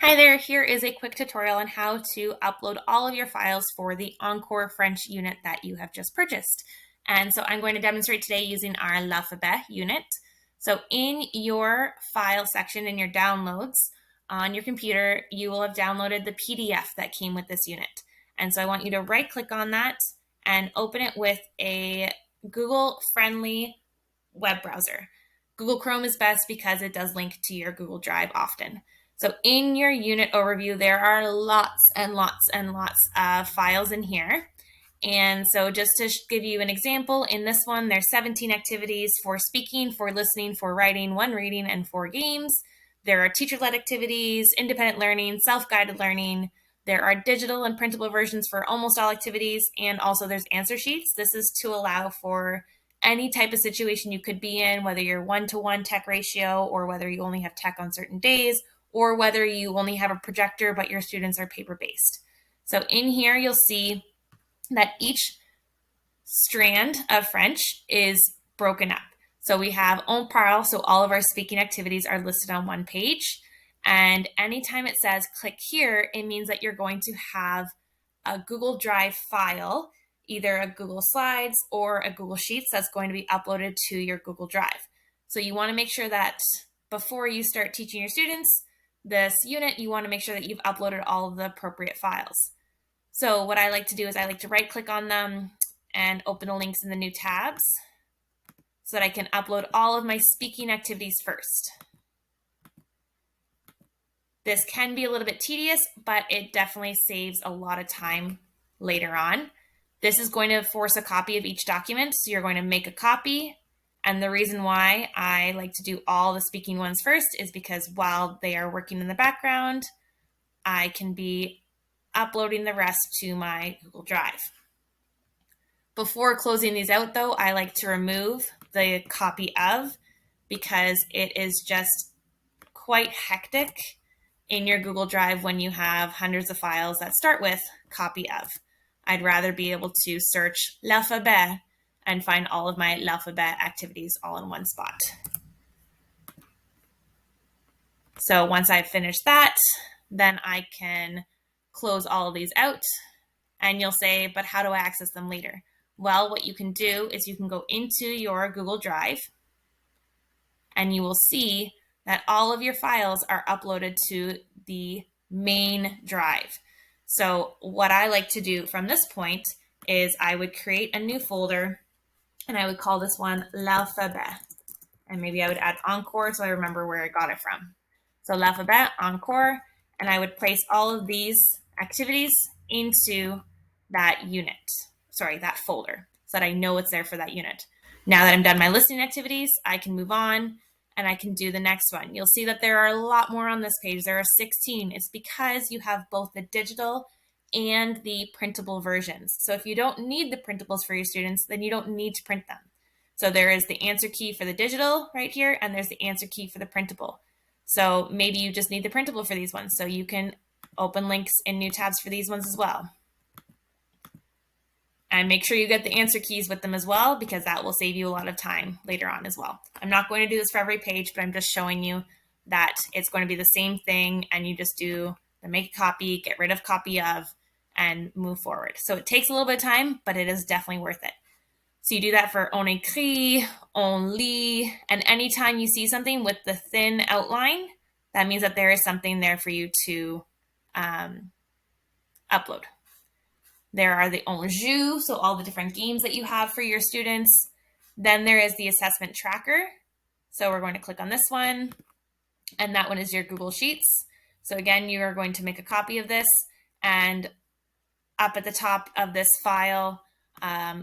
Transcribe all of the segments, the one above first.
Hi there, here is a quick tutorial on how to upload all of your files for the enCORE French unit that you have just purchased. And so I'm going to demonstrate today using our L'Alphabet unit. So in your file section in your downloads on your computer, you will have downloaded the PDF that came with this unit. And so I want you to right click on that and open it with a Google friendly web browser. Google Chrome is best because it does link to your Google Drive often. So in your unit overview, there are lots and lots and lots of files in here. And so just to give you an example, in this one, there's 17 activities for speaking, for listening, for writing, 1 reading, and 4 games. There are teacher-led activities, independent learning, self-guided learning. There are digital and printable versions for almost all activities, and also there's answer sheets. This is to allow for any type of situation you could be in, whether you're 1-to-1 tech ratio or whether you only have tech on certain days, or whether you only have a projector but your students are paper-based. So in here, you'll see that each strand of French is broken up. So we have Onparall, so all of our speaking activities are listed on one page. And anytime it says click here, it means that you're going to have a Google Drive file, either a Google Slides or a Google Sheets that's going to be uploaded to your Google Drive. So you want to make sure that before you start teaching your students this unit, you want to make sure that you've uploaded all of the appropriate files. So what I like to do is I like to right click on them and open the links in the new tabs so that I can upload all of my speaking activities first. This can be a little bit tedious, but it definitely saves a lot of time later on. This is going to force a copy of each document, so you're going to make a copy. And the reason why I like to do all the speaking ones first is because while they are working in the background, I can be uploading the rest to my Google Drive. Before closing these out though, I like to remove the copy of because it is just quite hectic in your Google Drive when you have hundreds of files that start with copy of. I'd rather be able to search L'Alphabet and find all of my L'Alphabet activities all in one spot. So once I've finished that, then I can close all of these out. And you'll say, but how do I access them later? Well, what you can do is you can go into your Google Drive and you will see that all of your files are uploaded to the main drive. So what I like to do from this point is I would create a new folder and I would call this one L'Alphabet. And maybe I would add enCORE so I remember where I got it from. So L'Alphabet, enCORE, and I would place all of these activities into that folder, so that I know it's there for that unit. Now that I'm done my listening activities, I can move on and I can do the next one. You'll see that there are a lot more on this page. There are 16. It's because you have both the digital and the printable versions. So if you don't need the printables for your students, then you don't need to print them. So there is the answer key for the digital right here, and there's the answer key for the printable. So maybe you just need the printable for these ones. So you can open links in new tabs for these ones as well. And make sure you get the answer keys with them as well, because that will save you a lot of time later on as well. I'm not going to do this for every page, but I'm just showing you that it's going to be the same thing, and you just do the make a copy, get rid of copy of, and move forward. So it takes a little bit of time, but it is definitely worth it. So you do that for on écrit, on lit, and anytime you see something with the thin outline, that means that there is something there for you to upload. There are the on joue, so all the different games that you have for your students. Then there is the assessment tracker. So we're going to click on this one, and that one is your Google Sheets. So again, you are going to make a copy of this, and up at the top of this file,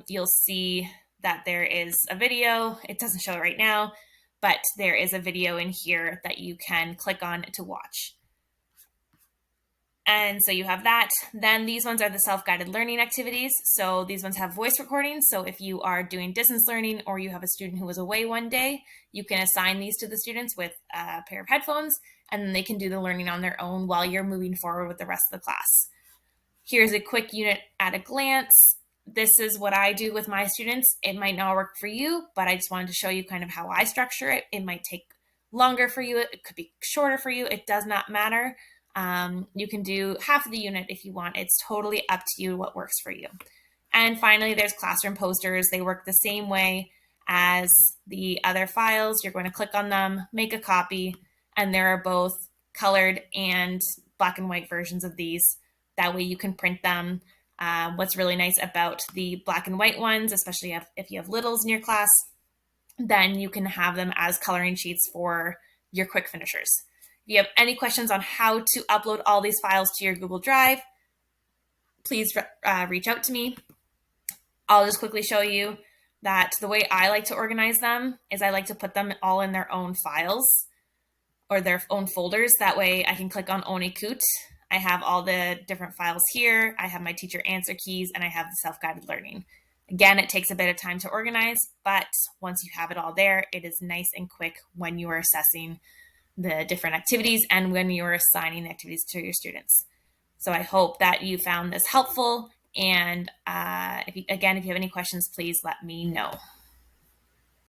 you'll see that there is a video. It doesn't show it right now, but there is a video in here that you can click on to watch. And so you have that. Then these ones are the self-guided learning activities. So these ones have voice recordings. So if you are doing distance learning or you have a student who was away one day, you can assign these to the students with a pair of headphones, and then they can do the learning on their own while you're moving forward with the rest of the class. Here's a quick unit at a glance. This is what I do with my students. It might not work for you, but I just wanted to show you kind of how I structure it. It might take longer for you. It could be shorter for you. It does not matter. You can do half of the unit if you want. It's totally up to you what works for you. And finally, there's classroom posters. They work the same way as the other files. You're going to click on them, make a copy, and there are both colored and black and white versions of these. That way you can print them. What's really nice about the black and white ones, especially if you have littles in your class, then you can have them as coloring sheets for your quick finishers. If you have any questions on how to upload all these files to your Google Drive, please reach out to me. I'll just quickly show you that the way I like to organize them is I like to put them all in their own files or their own folders. That way I can click on enCORE. I have all the different files here. I have my teacher answer keys and I have the self-guided learning. Again, it takes a bit of time to organize, but once you have it all there, it is nice and quick when you are assessing the different activities and when you are assigning the activities to your students. So I hope that you found this helpful. And if you have any questions, please let me know.